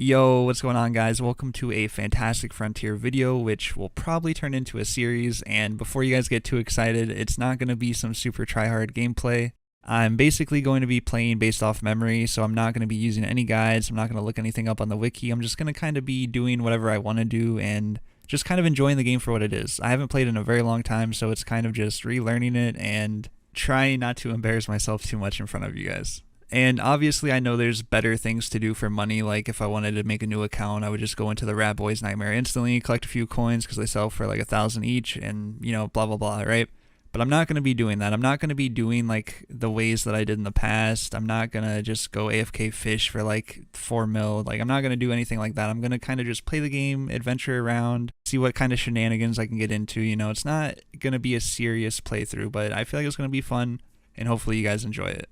Yo, what's going on, guys? Welcome to a Fantastic Frontier video, which will probably turn into a series. And before you guys get too excited, it's not going to be some super try-hard gameplay. I'm basically going to be playing based off memory, so I'm not going to be using any guides. I'm not going to look anything up on the wiki. I'm just going to kind of be doing whatever I want to do and just kind of enjoying the game for what it is. I haven't played in a very long time, so it's kind of just relearning it and trying not to embarrass myself too much in front of you guys. And obviously I know there's better things to do for money, like if I wanted to make a new account, I would just go into the Rat Boys Nightmare instantly, collect a few coins because they sell for like 1,000 each and, you know, blah blah blah, right? But I'm not going to be doing that. I'm not going to be doing like the ways that I did in the past. I'm not going to just go AFK fish for like 4 mil. Like I'm not going to do anything like that. I'm going to kind of just play the game, adventure around, see what kind of shenanigans I can get into. You know, it's not going to be a serious playthrough, but I feel like it's going to be fun and hopefully you guys enjoy it.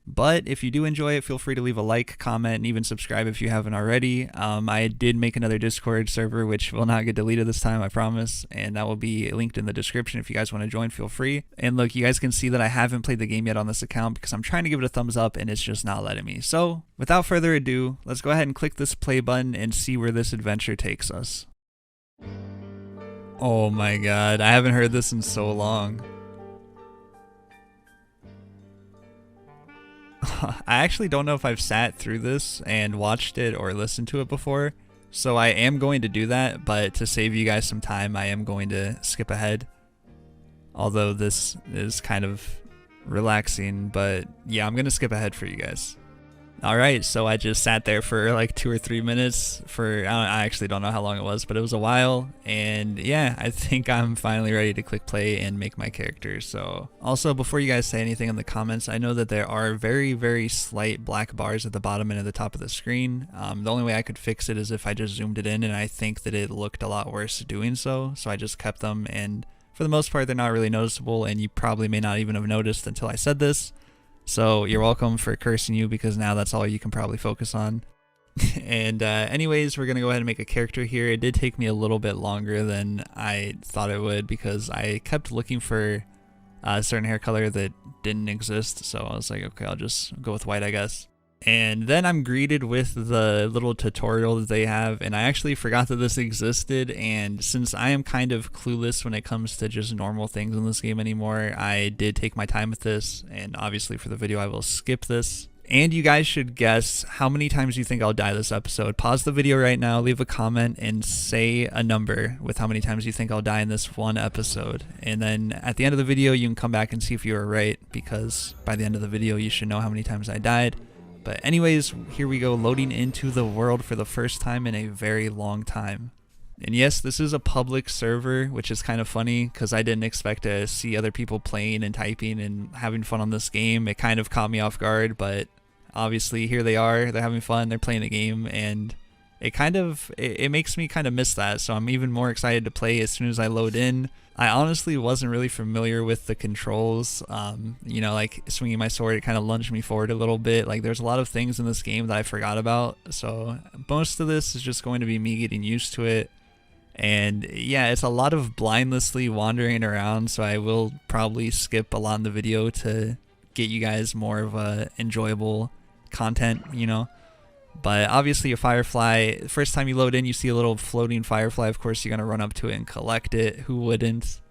But if you do enjoy it, feel free to leave a like, comment, and even subscribe if you haven't already. I did make another Discord server, which will not get deleted this time, I promise. And that will be linked in the description. If you guys want to join, feel free. And look, you guys can see that I haven't played the game yet on this account because I'm trying to give it a thumbs up and it's just not letting me. So without further ado, let's go ahead and click this play button and see where this adventure takes us. Oh my god, I haven't heard this in so long. I actually don't know if I've sat through this and watched it or listened to it before, so I am going to do that, but to save you guys some time, I am going to skip ahead. Although this is kind of relaxing, but yeah, I'm going to skip ahead for you guys. Alright, so I just sat there for like 2 or 3 minutes for, I actually don't know how long it was, but it was a while, and yeah, I think I'm finally ready to click play and make my character. So also, before you guys say anything in the comments, I know that there are very slight black bars at the bottom and at the top of the screen. The only way I could fix it is if I just zoomed it in, and I think that it looked a lot worse doing so, so I just kept them, and for the most part they're not really noticeable, and you probably may not even have noticed until I said this. So you're welcome for cursing you, because now that's all you can probably focus on. And anyways, we're going to go ahead and make a character here. It did take me a little bit longer than I thought it would because I kept looking for a certain hair color that didn't exist. So I was like, okay, I'll just go with white, I guess. And then I'm greeted with the little tutorial that they have, and I actually forgot that this existed, and since I am kind of clueless when it comes to just normal things in this game anymore, I did take my time with this, and obviously for the video I will skip this. And you guys should guess how many times you think I'll die this episode. Pause the video right now, leave a comment, and say a number with how many times you think I'll die in this one episode. And then at the end of the video you can come back and see if you were right, because by the end of the video you should know how many times I died. But anyways, here we go, loading into the world for the first time in a very long time. And yes, this is a public server, which is kind of funny because I didn't expect to see other people playing and typing and having fun on this game. It kind of caught me off guard, but obviously here they are, they're having fun, they're playing the game, and it makes me kind of miss that. So I'm even more excited to play as soon as I load in. I honestly wasn't really familiar with the controls. You know, like swinging my sword, it kind of lunged me forward a little bit. Like there's a lot of things in this game that I forgot about. So most of this is just going to be me getting used to it. And yeah, it's a lot of blindlessly wandering around. So I will probably skip a lot in the video to get you guys more of a enjoyable content, you know. But obviously a firefly, the first time you load in you see a little floating firefly, of course you're going to run up to it and collect it, who wouldn't?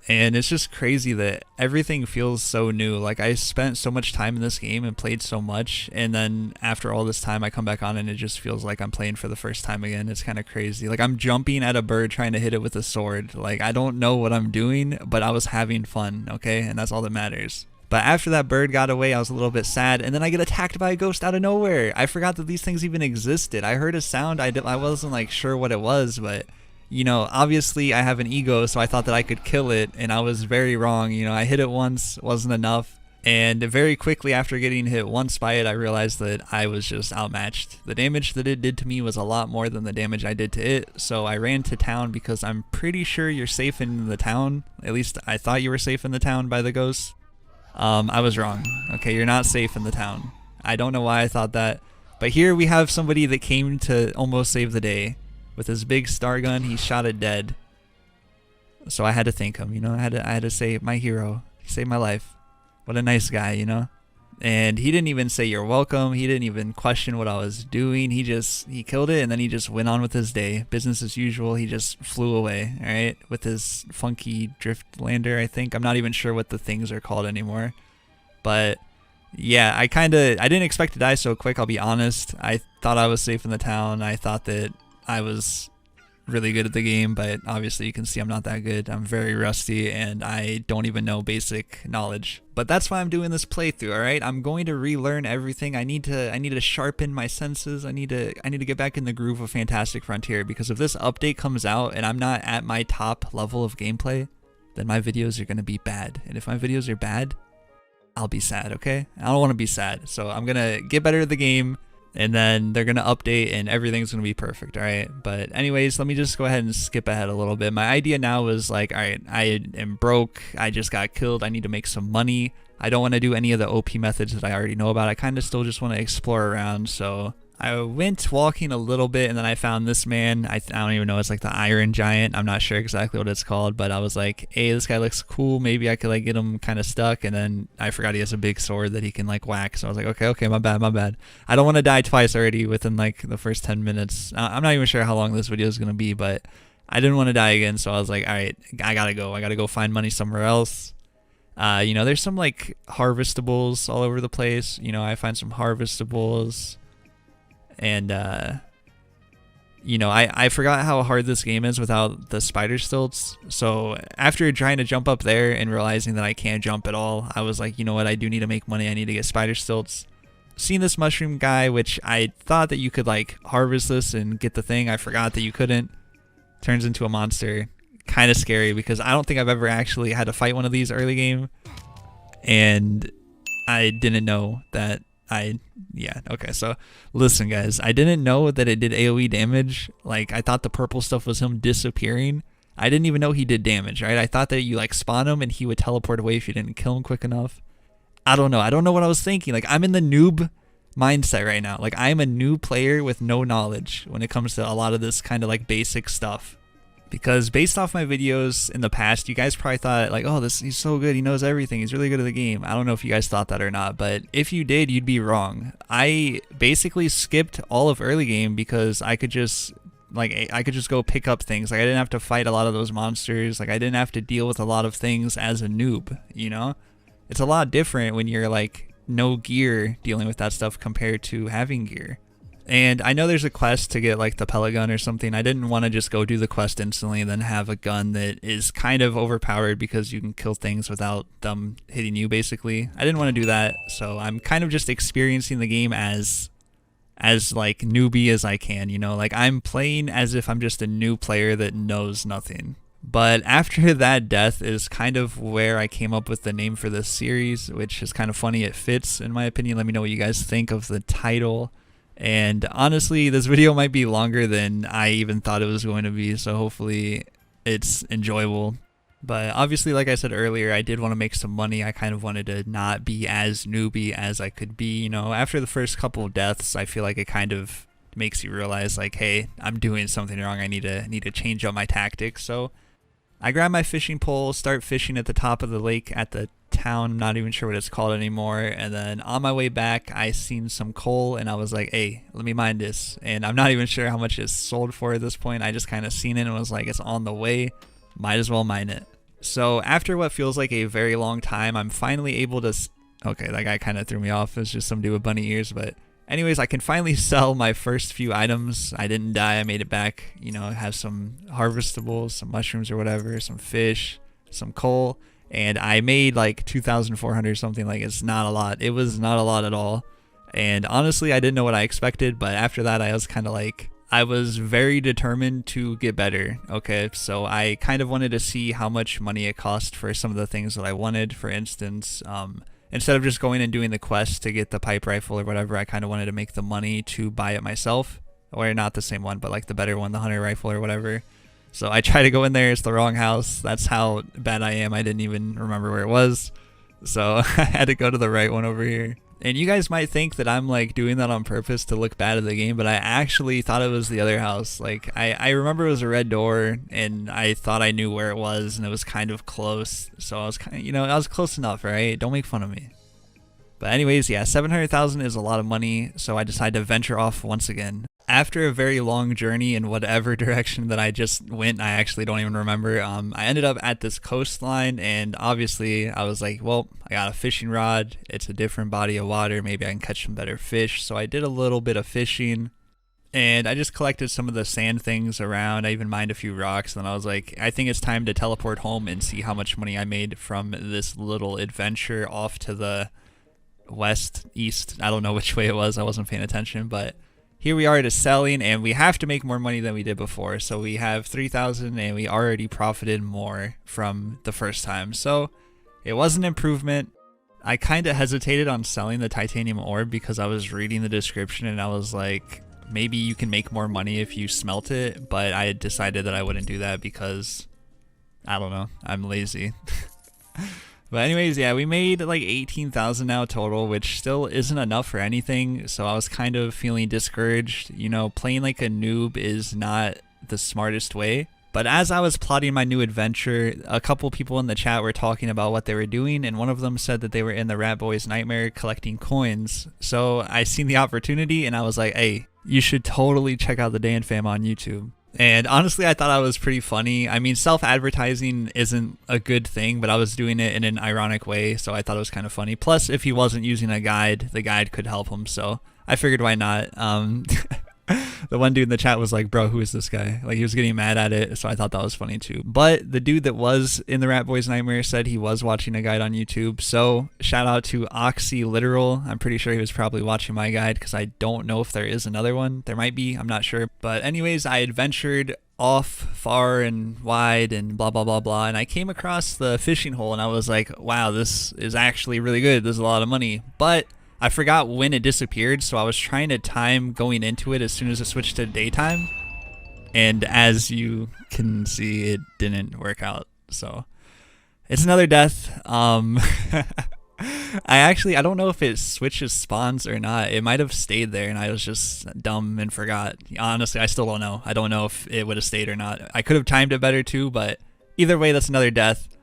And it's just crazy that everything feels so new. Like I spent so much time in this game and played so much, and then after all this time I come back on and it just feels like I'm playing for the first time again. It's kind of crazy. Like I'm jumping at a bird trying to hit it with a sword. Like I don't know what I'm doing, but I was having fun, okay? And that's all that matters. But after that bird got away, I was a little bit sad, and then I get attacked by a ghost out of nowhere. I forgot that these things even existed. I heard a sound, I wasn't like sure what it was, but you know, obviously I have an ego, so I thought that I could kill it, and I was very wrong. You know, I hit it once, wasn't enough, and very quickly after getting hit once by it, I realized that I was just outmatched. The damage that it did to me was a lot more than the damage I did to it, so I ran to town because I'm pretty sure you're safe in the town. At least I thought you were safe in the town by the ghosts. I was wrong. Okay, you're not safe in the town. I don't know why I thought that, but here we have somebody that came to almost save the day. With his big star gun, he shot it dead. So I had to thank him, you know. I had to say, my hero, he saved my life. What a nice guy, you know. And he didn't even say you're welcome. He didn't even question what I was doing. He killed it, and then he just went on with his day. Business as usual. He just flew away, all right, with his funky drift lander, I think. I'm not even sure what the things are called anymore. But yeah, I didn't expect to die so quick, I'll be honest. I thought I was safe in the town. I thought that I was really good at the game, but obviously you can see I'm not that good. I'm very rusty and I don't even know basic knowledge. But that's why I'm doing this playthrough, all right? I'm going to relearn everything. I need to sharpen my senses. I need to get back in the groove of Fantastic Frontier, because if this update comes out and I'm not at my top level of gameplay, then my videos are going to be bad. And if my videos are bad, I'll be sad, okay? I don't want to be sad. So I'm going to get better at the game, and then they're going to update and everything's going to be perfect, all right? But anyways, let me just go ahead and skip ahead a little bit. My idea now is like, all right, I am broke. I just got killed. I need to make some money. I don't want to do any of the OP methods that I already know about. I kind of still just want to explore around. So I went walking a little bit, and then I found this man. I don't even know. It's like the Iron Giant. I'm not sure exactly what it's called, but I was like, hey, this guy looks cool. Maybe I could like get him kind of stuck. And then I forgot he has a big sword that he can like whack. So I was like, okay, my bad. I don't want to die twice already within like the first 10 minutes. I'm not even sure how long this video is going to be, but I didn't want to die again. So I was like, all right, I gotta go find money somewhere else. You know, there's some like harvestables all over the place. You know, I find some harvestables. And, you know, I forgot how hard this game is without the spider stilts. So after trying to jump up there and realizing that I can't jump at all, I was like, you know what, I do need to make money. I need to get spider stilts. Seeing this mushroom guy, which I thought that you could like harvest this and get the thing. I forgot that you couldn't. Turns into a monster. Kind of scary, because I don't think I've ever actually had to fight one of these early game. And I didn't know that. Okay, so listen guys, I didn't know that it did AoE damage. Like, I thought the purple stuff was him disappearing. I didn't even know he did damage, right? I thought that you like spawn him and he would teleport away if you didn't kill him quick enough. I don't know what I was thinking. Like, I'm in the noob mindset right now. Like, I'm a new player with no knowledge when it comes to a lot of this kind of like basic stuff. Because based off my videos in the past, you guys probably thought like, oh, he's so good, he knows everything, he's really good at the game. I don't know if you guys thought that or not, but if you did, you'd be wrong. I basically skipped all of early game because I could just go pick up things. Like, I didn't have to fight a lot of those monsters. Like, I didn't have to deal with a lot of things as a noob, you know? It's a lot different when you're like no gear dealing with that stuff compared to having gear. And I know there's a quest to get like the pellet gun or something. I didn't want to just go do the quest instantly and then have a gun that is kind of overpowered because you can kill things without them hitting you, basically. I didn't want to do that, so I'm kind of just experiencing the game as like newbie as I can, you know? Like, I'm playing as if I'm just a new player that knows nothing. But after that death is kind of where I came up with the name for this series, which is kind of funny. It fits, in my opinion. Let me know what you guys think of the title. And honestly, this video might be longer than I even thought it was going to be, so hopefully it's enjoyable. But obviously, like I said earlier, I did want to make some money. I kind of wanted to not be as newbie as I could be. You know, after the first couple of deaths, I feel like it kind of makes you realize like, hey, I'm doing something wrong. I need to change up my tactics. So I grab my fishing pole, start fishing at the top of the lake at the town. I'm not even sure what it's called anymore. And then on my way back, I seen some coal and I was like, hey, let me mine this. And I'm not even sure how much it's sold for at this point. I just kind of seen it and was like, it's on the way, might as well mine it. So after what feels like a very long time, I'm finally able to okay, that guy kind of threw me off. It's just some dude with bunny ears. But anyways, I can finally sell my first few items. I didn't die, I made it back. You know, have some harvestables, some mushrooms or whatever, some fish, some coal. And I made like 2,400 something. Like, it's not a lot. It was not a lot at all. And honestly, I didn't know what I expected. But after that, I was kind of like, I was very determined to get better. Okay, so I kind of wanted to see how much money it cost for some of the things that I wanted. For instance, instead of just going and doing the quest to get the pipe rifle or whatever, I kind of wanted to make the money to buy it myself. Or not the same one, but like the better one, the hunter rifle or whatever. So I try to go in there, it's the wrong house. That's how bad I am. I didn't even remember where it was. So I had to go to the right one over here. And you guys might think that I'm like doing that on purpose to look bad at the game, but I actually thought it was the other house. Like, I remember it was a red door and I thought I knew where it was and it was kind of close. So I was kind of, you know, I was close enough, right? Don't make fun of me. But anyways, yeah, 700,000 is a lot of money, so I decided to venture off once again. After a very long journey in whatever direction that I just went, I actually don't even remember. I ended up at this coastline, and obviously I was like, well, I got a fishing rod. It's a different body of water. Maybe I can catch some better fish. So I did a little bit of fishing, and I just collected some of the sand things around. I even mined a few rocks, and I was like, I think it's time to teleport home and see how much money I made from this little adventure off to the west, east. I don't know which way it was. I wasn't paying attention, but here we are at a selling, and we have to make more money than we did before. So we have 3,000, and we already profited more from the first time. So it was an improvement. I kind of hesitated on selling the titanium orb because I was reading the description and I was like, maybe you can make more money if you smelt it. But I decided that I wouldn't do that because, I don't know, I'm lazy. But anyways, yeah, we made like 18,000 now total, which still isn't enough for anything. So I was kind of feeling discouraged. You know, playing like a noob is not the smartest way. But as I was plotting my new adventure, a couple people in the chat were talking about what they were doing, and one of them said that they were in the Rat Boys Nightmare collecting coins. So I seen the opportunity and I was like, hey, you should totally check out the Dan Fam on YouTube. And honestly, I thought I was pretty funny. I mean, self-advertising isn't a good thing, but I was doing it in an ironic way, so I thought it was kind of funny. Plus, if he wasn't using a guide, the guide could help him, so I figured why not. The one dude in the chat was like, bro, who is this guy? Like, he was getting mad at it, so I thought that was funny too. But the dude that was in the Rat Boys Nightmare said he was watching a guide on YouTube, so shout out to Oxy Literal. I'm pretty sure he was probably watching my guide because I don't know if there is another one. There might be, I'm not sure. But anyways, I adventured off far and wide and blah blah blah blah, and I came across the fishing hole and I was like, wow, this is actually really good. This is a lot of money. But I forgot when it disappeared, so I was trying to time going into it as soon as it switched to daytime. And as you can see, it didn't work out. So it's another death. I don't know if it switches spawns or not. It might have stayed there and I was just dumb and forgot. Honestly, I still don't know. I don't know if it would have stayed or not. I could have timed it better too, but either way, that's another death.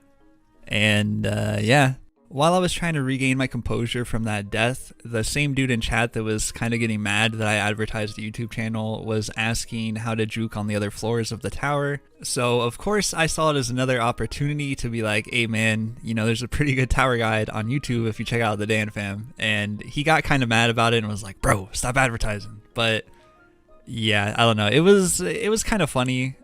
And yeah. While I was trying to regain my composure from that death, the same dude in chat that was kind of getting mad that I advertised the YouTube channel was asking how to juke on the other floors of the tower. So of course I saw it as another opportunity to be like, hey man, you know, there's a pretty good tower guide on YouTube if you check out the Dan Fam. And he got kind of mad about it and was like, bro, stop advertising. But yeah, I don't know. It was kind of funny.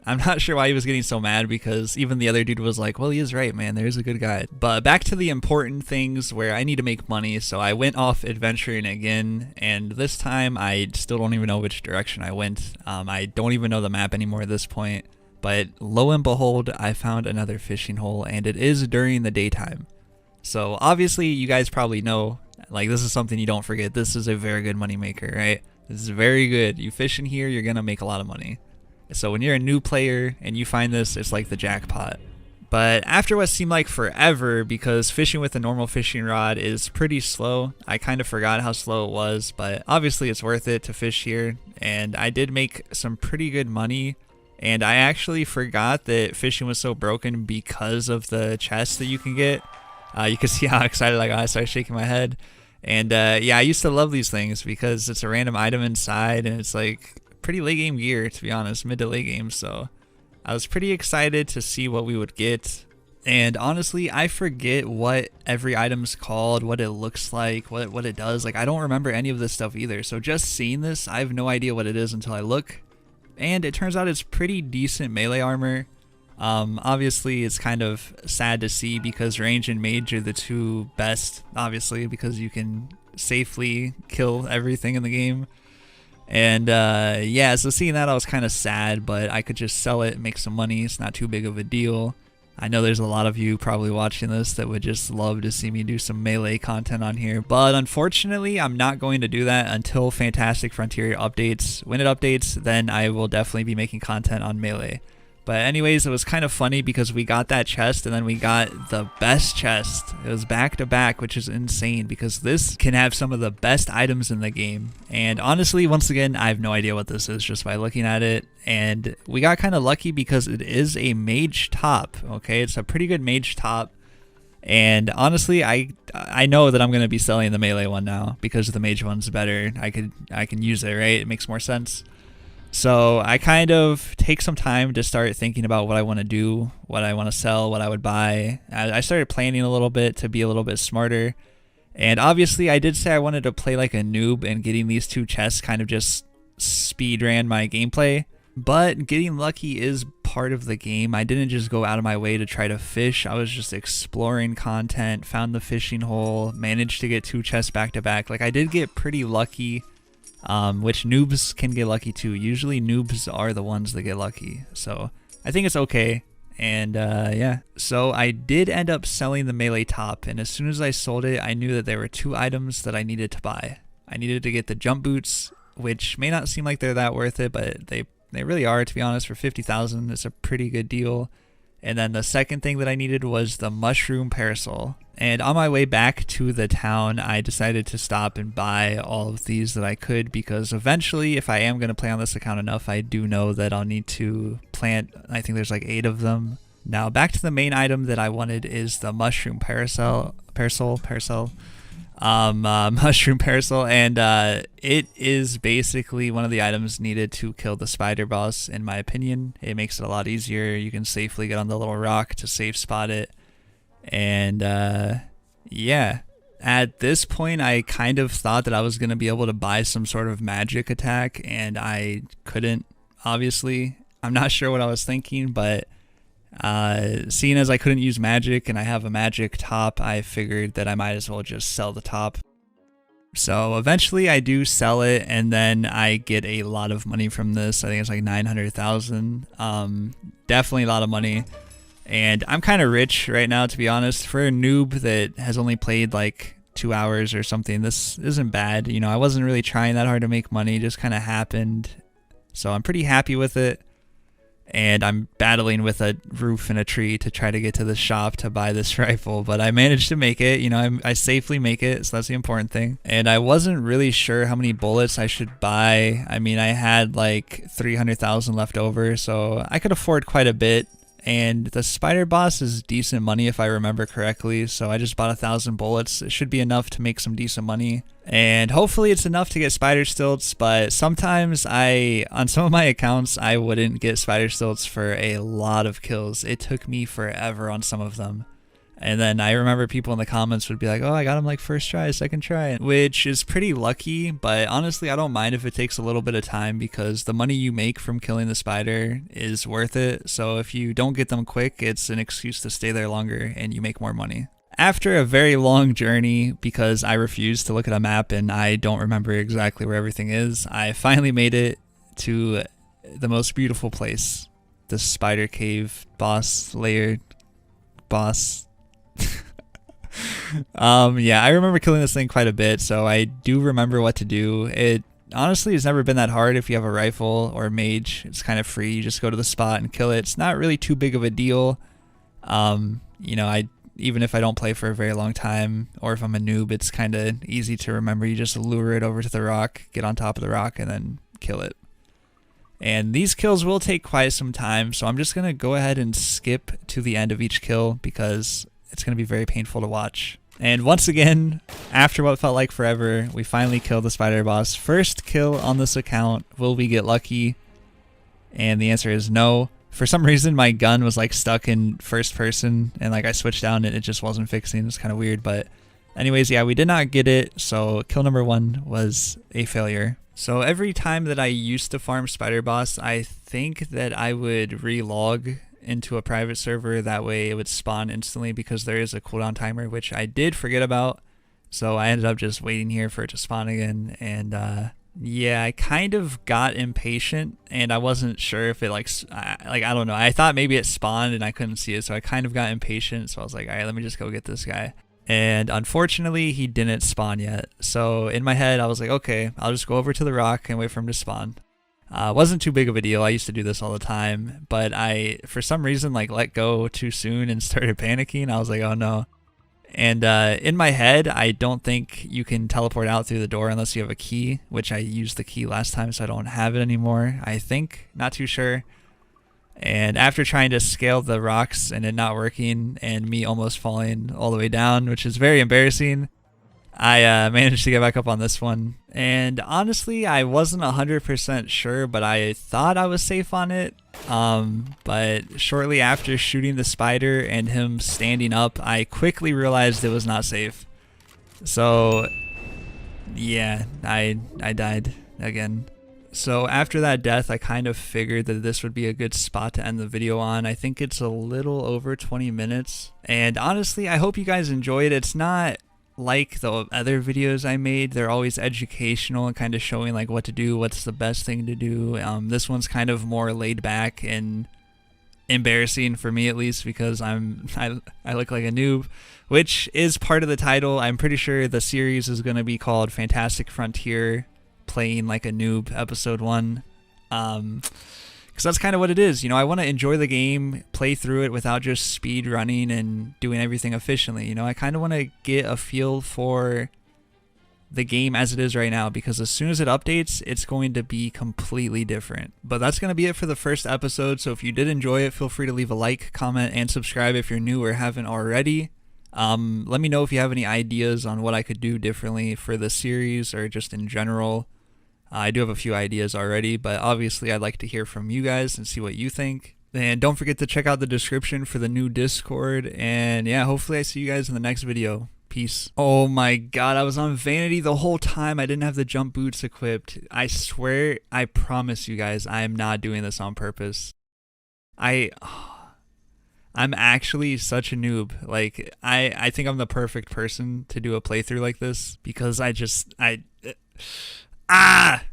I'm not sure why he was getting so mad because even the other dude was like, well, he is right, man. There's a good guide. But back to the important things where I need to make money. So I went off adventuring again. And this time I still don't even know which direction I went. I don't even know the map anymore at this point. But lo and behold, I found another fishing hole and it is during the daytime. So obviously you guys probably know, like, this is something you don't forget. This is a very good money maker, right? This is very good. You fish in here, you're going to make a lot of money. So when you're a new player and you find this, it's like the jackpot. But after what seemed like forever, because fishing with a normal fishing rod is pretty slow, I kind of forgot how slow it was, but obviously it's worth it to fish here. And I did make some pretty good money. And I actually forgot that fishing was so broken because of the chest that you can get. You can see how excited I got. I started shaking my head. And yeah, I used to love these things because it's a random item inside and it's like pretty late game gear, to be honest, mid to late game. So I was pretty excited to see what we would get. And honestly, I forget what every item's called, what it looks like, what it does. Like, I don't remember any of this stuff either. So just seeing this, I have no idea what it is until I look. And it turns out it's pretty decent melee armor. Obviously it's kind of sad to see because range and mage are the two best, obviously, because you can safely kill everything in the game. And yeah, so seeing that I was kind of sad, but I could just sell it and make some money. It's not too big of a deal. I know there's a lot of you probably watching this that would just love to see me do some melee content on here, but unfortunately I'm not going to do that until Fantastic Frontier updates. When it updates, then I will definitely be making content on melee. But anyways, it was kind of funny because we got that chest and then we got the best chest. It was back to back, which is insane because this can have some of the best items in the game. And honestly, once again, I have no idea what this is just by looking at it. And we got kind of lucky because it is a mage top, okay? It's a pretty good mage top. And honestly, I know that I'm gonna be selling the melee one now because the mage one's better. I can use it, right? It makes more sense. So I kind of take some time to start thinking about what I want to do, what I want to sell, what I would buy. I started planning a little bit to be a little bit smarter. And obviously I did say I wanted to play like a noob, and getting these 2 chests kind of just speed ran my gameplay. But getting lucky is part of the game. I didn't just go out of my way to try to fish. I was just exploring content, found the fishing hole, managed to get 2 chests back to back. Like I did get pretty lucky. Which noobs can get lucky too. Usually noobs are the ones that get lucky. So I think it's okay. And yeah, so I did end up selling the melee top, and as soon as I sold it, I knew that there were 2 items that I needed to buy. I needed to get the jump boots, which may not seem like they're that worth it, but they really are, to be honest. For 50,000, it's a pretty good deal. And then the second thing that I needed was the mushroom parasol. And on my way back to the town, I decided to stop and buy all of these that I could, because eventually, if I am going to play on this account enough, I do know that I'll need to plant, I think there's like 8 of them. Now back to the main item that I wanted is the mushroom parasol, mushroom parasol, and it is basically one of the items needed to kill the spider boss, in my opinion. It makes it a lot easier. You can safely get on the little rock to safe spot it. And yeah, at this point I kind of thought that I was going to be able to buy some sort of magic attack, and I couldn't, obviously. I'm not sure what I was thinking, but seeing as I couldn't use magic and I have a magic top, I figured that I might as well just sell the top. So eventually I do sell it, and then I get a lot of money from this. I think it's like 900,000. Definitely a lot of money. And I'm kind of rich right now, to be honest. For a noob that has only played like 2 hours or something, this isn't bad. You know, I wasn't really trying that hard to make money, it just kind of happened. So I'm pretty happy with it. And I'm battling with a roof and a tree to try to get to the shop to buy this rifle, but I managed to make it. You know, I safely make it, so that's the important thing. And I wasn't really sure how many bullets I should buy. I mean, I had like 300,000 left over, so I could afford quite a bit. And the spider boss is decent money if I remember correctly, so I just bought 1,000 bullets. It should be enough to make some decent money, and hopefully it's enough to get spider stilts. But sometimes on some of my accounts, I wouldn't get spider stilts for a lot of kills. It took me forever on some of them. And then I remember people in the comments would be like, oh, I got him like first try, second try, which is pretty lucky. But honestly, I don't mind if it takes a little bit of time, because the money you make from killing the spider is worth it. So if you don't get them quick, it's an excuse to stay there longer and you make more money. After a very long journey, because I refused to look at a map and I don't remember exactly where everything is, I finally made it to the most beautiful place, the spider cave boss layer boss. Yeah, I remember killing this thing quite a bit, so I do remember what to do. It honestly has never been that hard if you have a rifle or a mage. It's kind of free. You just go to the spot and kill it. It's not really too big of a deal. You know, even if I don't play for a very long time, or if I'm a noob, it's kind of easy to remember. You just lure it over to the rock, get on top of the rock, and then kill it. And these kills will take quite some time, so I'm just going to go ahead and skip to the end of each kill, because it's going to be very painful to watch. And once again, after what felt like forever, we finally killed the spider boss. First kill on this account. Will we get lucky? And the answer is no. For some reason, my gun was like stuck in first person, and like I switched down and it just wasn't fixing. It's kind of weird, but anyways, yeah, we did not get it. So kill number 1 was a failure. So every time that I used to farm spider boss, I think that I would re-log into a private server. That way it would spawn instantly, because there is a cooldown timer, which I did forget about. So I ended up just waiting here for it to spawn again. And yeah, I kind of got impatient, and I wasn't sure if it I don't know. I thought maybe it spawned and I couldn't see it, so I kind of got impatient. So I was like, all right, let me just go get this guy. And unfortunately, he didn't spawn yet. So in my head, I was like, okay, I'll just go over to the rock and wait for him to spawn. Wasn't too big of a deal. I used to do this all the time, but I, for some reason, like let go too soon and started panicking. I was like, oh no. And in my head, I don't think you can teleport out through the door unless you have a key, which I used the key last time, so I don't have it anymore. I think, not too sure. And after trying to scale the rocks and it not working and me almost falling all the way down, which is very embarrassing, I managed to get back up on this one. And honestly, I wasn't 100% sure, but I thought I was safe on it. But shortly after shooting the spider and him standing up, I quickly realized it was not safe. So yeah, I died again. So after that death, I kind of figured that this would be a good spot to end the video on. I think it's a little over 20 minutes. And honestly, I hope you guys enjoyed. It's not like the other videos I made. They're always educational and kind of showing like what to do, what's the best thing to do. This one's kind of more laid back and embarrassing for me, at least, because I look like a noob, which is part of the title. I'm pretty sure the series is going to be called Fantastic Frontier Playing Like a Noob episode 1, because that's kind of what it is. You know, I want to enjoy the game, play through it without just speed running and doing everything efficiently. You know, I kind of want to get a feel for the game as it is right now, because as soon as it updates, it's going to be completely different. But that's going to be it for the first episode. So if you did enjoy it, feel free to leave a like, comment, and subscribe if you're new or haven't already. Let me know if you have any ideas on what I could do differently for the series or just in general. I do have a few ideas already, but obviously I'd like to hear from you guys and see what you think. And don't forget to check out the description for the new Discord. And yeah, hopefully I see you guys in the next video. Peace. Oh my god, I was on vanity the whole time. I didn't have the jump boots equipped. I swear, I promise you guys, I am not doing this on purpose. I'm actually such a noob. Like, I think I'm the perfect person to do a playthrough like this, because ah!